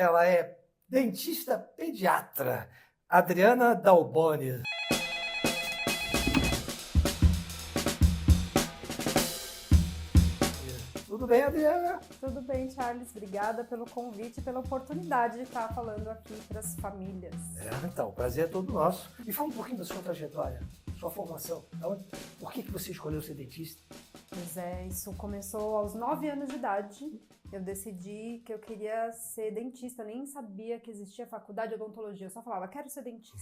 ela é dentista pediatra, Adriana Dalboni. Tudo bem, Adriana? Tudo bem, Charles. Obrigada pelo convite e pela oportunidade de estar falando aqui para as famílias. Então, o prazer é todo nosso. E fala um pouquinho da sua trajetória, sua formação. Por que você escolheu ser dentista? Pois é, isso começou aos 9 anos de idade. Eu decidi que eu queria ser dentista. Eu nem sabia que existia faculdade de odontologia. Eu só falava, quero ser dentista.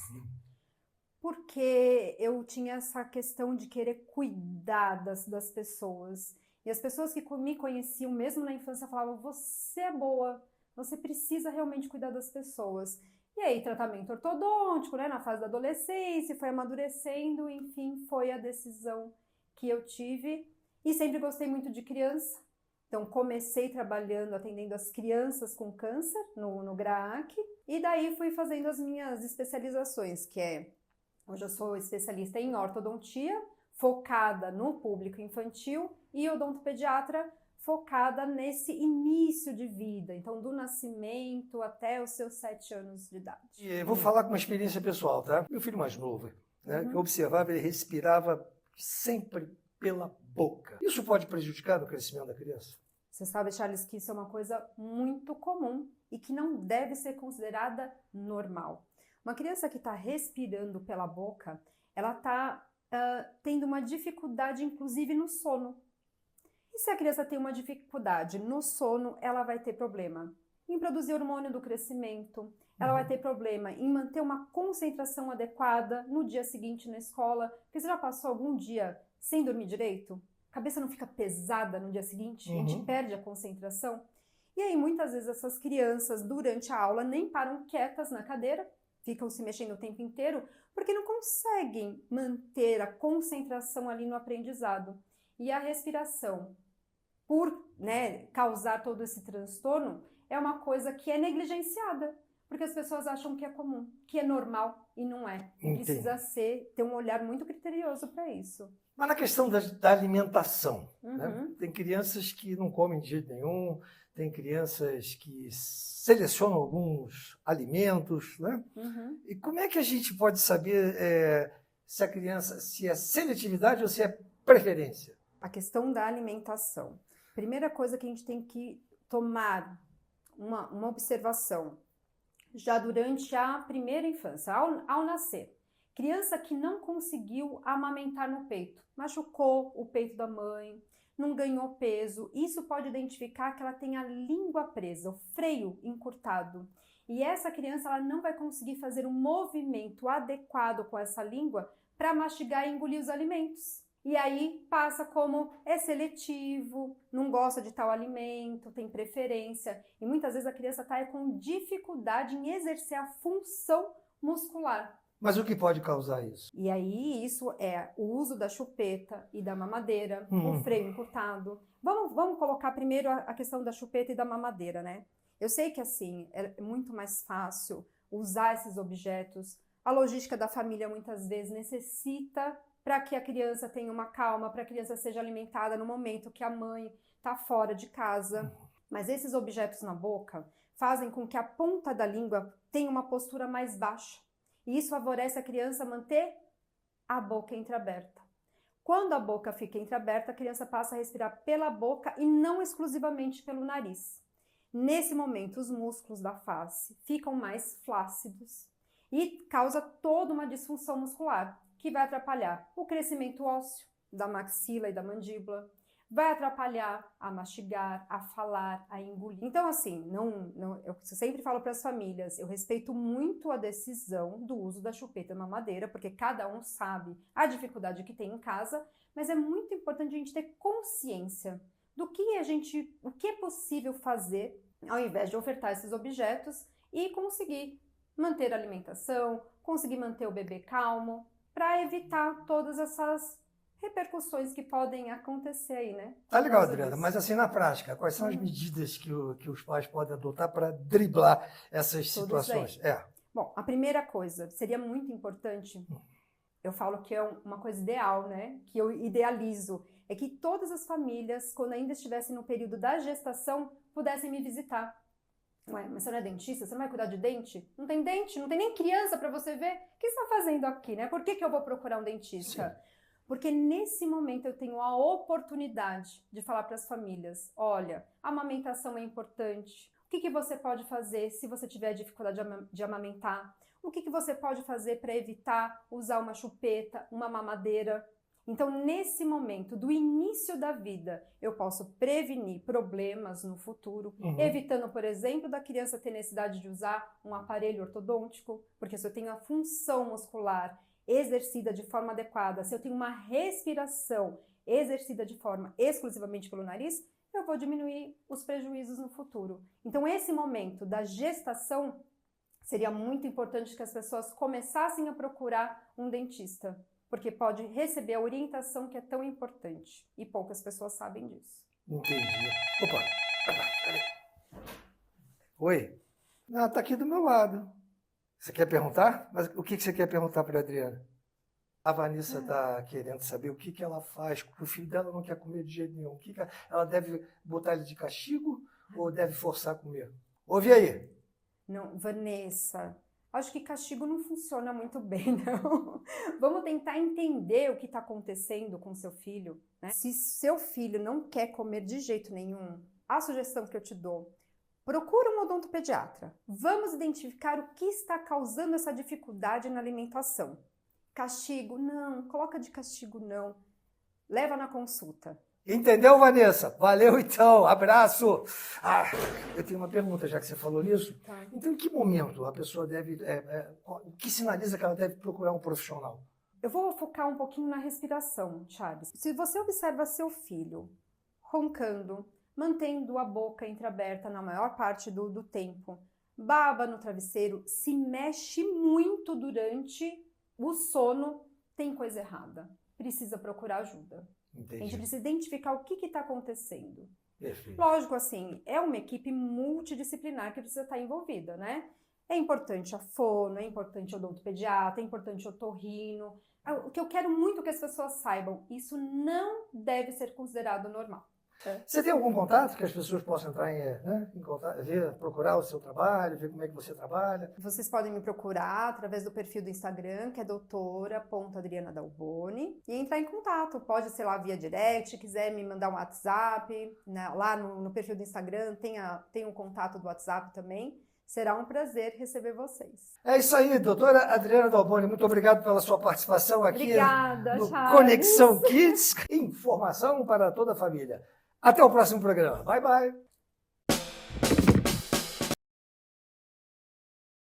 Porque eu tinha essa questão de querer cuidar das pessoas. E as pessoas que me conheciam, mesmo na infância, falavam, você é boa, você precisa realmente cuidar das pessoas. E aí, tratamento ortodôntico, né, na fase da adolescência, foi amadurecendo, enfim, foi a decisão que eu tive. E sempre gostei muito de criança. Então, comecei trabalhando, atendendo as crianças com câncer no GRAAC. E daí fui fazendo as minhas especializações, que é, hoje eu sou especialista em ortodontia, focada no público infantil, e odontopediatra focada nesse início de vida, então do nascimento até os seus 7 anos de idade. E vou falar com uma experiência pessoal, tá? Meu filho mais novo, né, que eu observava, ele respirava sempre pela boca. Isso pode prejudicar o crescimento da criança? Você sabe, Charles, que isso é uma coisa muito comum e que não deve ser considerada normal. Uma criança que está respirando pela boca, ela está tendo uma dificuldade, inclusive, no sono. E se a criança tem uma dificuldade no sono, ela vai ter problema em produzir hormônio do crescimento, ela vai ter problema em manter uma concentração adequada no dia seguinte na escola. Porque você já passou algum dia sem dormir direito? A cabeça não fica pesada no dia seguinte? A gente perde a concentração. E aí, muitas vezes, essas crianças, durante a aula, nem param quietas na cadeira, ficam se mexendo o tempo inteiro, porque não conseguem manter a concentração ali no aprendizado. E a respiração, por causar todo esse transtorno, é uma coisa que é negligenciada, porque as pessoas acham que é comum, que é normal, e não é. E precisa ter um olhar muito criterioso para isso. Mas na questão da alimentação, né? Tem crianças que não comem de jeito nenhum, tem crianças que selecionam alguns alimentos, né? E como é que a gente pode saber se a criança, se é seletividade ou se é preferência? A questão da alimentação. Primeira coisa que a gente tem que tomar uma observação, já durante a primeira infância, ao nascer. Criança que não conseguiu amamentar no peito, machucou o peito da mãe, não ganhou peso, isso pode identificar que ela tem a língua presa, o freio encurtado. E essa criança ela não vai conseguir fazer um movimento adequado com essa língua para mastigar e engolir os alimentos. E aí passa como é seletivo, não gosta de tal alimento, tem preferência. E muitas vezes a criança está com dificuldade em exercer a função muscular. Mas o que pode causar isso? E aí isso é o uso da chupeta e da mamadeira, o freio encurtado. Vamos colocar primeiro a questão da chupeta e da mamadeira, né? Eu sei que assim é muito mais fácil usar esses objetos. A logística da família muitas vezes necessita para que a criança tenha uma calma, para que a criança seja alimentada no momento que a mãe está fora de casa. Mas esses objetos na boca fazem com que a ponta da língua tenha uma postura mais baixa. E isso favorece a criança a manter a boca entreaberta. Quando a boca fica entreaberta, a criança passa a respirar pela boca e não exclusivamente pelo nariz. Nesse momento, os músculos da face ficam mais flácidos e causa toda uma disfunção muscular, que vai atrapalhar o crescimento ósseo da maxila e da mandíbula, vai atrapalhar a mastigar, a falar, a engolir. Então, assim, eu sempre falo para as famílias, eu respeito muito a decisão do uso da chupeta na mamadeira, porque cada um sabe a dificuldade que tem em casa, mas é muito importante a gente ter consciência do que o que é possível fazer, ao invés de ofertar esses objetos e conseguir manter a alimentação, conseguir manter o bebê calmo, para evitar todas essas repercussões que podem acontecer aí, né? Tá legal, Adriana, mas assim, na prática, quais são as medidas que os pais podem adotar para driblar essas situações? Bom, a primeira coisa, seria muito importante, eu falo que é uma coisa ideal, né? Que eu idealizo, é que todas as famílias, quando ainda estivessem no período da gestação, pudessem me visitar. Ué, mas você não é dentista? Você não vai cuidar de dente? Não tem dente? Não tem nem criança para você ver? O que você está fazendo aqui, né? Por que eu vou procurar um dentista? Sim. Porque nesse momento eu tenho a oportunidade de falar para as famílias, olha, a amamentação é importante. O que você pode fazer se você tiver dificuldade de amamentar? O que você pode fazer para evitar usar uma chupeta, uma mamadeira? Então, nesse momento do início da vida, eu posso prevenir problemas no futuro, evitando, por exemplo, da criança ter necessidade de usar um aparelho ortodôntico, porque se eu tenho a função muscular exercida de forma adequada, se eu tenho uma respiração exercida de forma exclusivamente pelo nariz, eu vou diminuir os prejuízos no futuro. Então, esse momento da gestação seria muito importante que as pessoas começassem a procurar um dentista, porque pode receber a orientação que é tão importante. E poucas pessoas sabem disso. Entendi. Opa! Oi? Ah, tá aqui do meu lado. Você quer perguntar? Mas o que você quer perguntar para a Adriana? A Vanessa está querendo saber o que ela faz, porque o filho dela não quer comer de jeito nenhum. Ela deve botar ele de castigo ou deve forçar a comer? Ouve aí. Não, Vanessa, acho que castigo não funciona muito bem, não. Vamos tentar entender o que está acontecendo com seu filho, né? Se seu filho não quer comer de jeito nenhum, a sugestão que eu te dou, procura um odontopediatra. Vamos identificar o que está causando essa dificuldade na alimentação. Castigo? Não. Coloca de castigo, não. Leva na consulta. Entendeu, Vanessa? Valeu, então. Abraço. Eu tenho uma pergunta, já que você falou nisso. Tá. Então, em que momento a pessoa deve... o que sinaliza que ela deve procurar um profissional? Eu vou focar um pouquinho na respiração, Charles. Se você observa seu filho roncando, mantendo a boca entreaberta na maior parte do tempo, baba no travesseiro, se mexe muito durante o sono, tem coisa errada. Precisa procurar ajuda. Entendi. A gente precisa identificar o que está acontecendo. Perfeito. Lógico, assim, é uma equipe multidisciplinar que precisa estar envolvida, né? É importante a fono, é importante o odontopediatra, é importante o otorrino. O que eu quero muito que as pessoas saibam, isso não deve ser considerado normal. Você tem algum contato que as pessoas possam entrar em contato, procurar o seu trabalho, ver como é que você trabalha? Vocês podem me procurar através do perfil do Instagram, que é doutora.adriana.dalboni, e entrar em contato. Pode ser lá via direct, quiser me mandar um WhatsApp, né? Lá no perfil do Instagram tem um contato do WhatsApp também. Será um prazer receber vocês. É isso aí, doutora Adriana Dalboni. Muito obrigado pela sua participação aqui. Obrigada, no Charles. Conexão Kids. Informação para toda a família. Até o próximo programa. Bye, bye.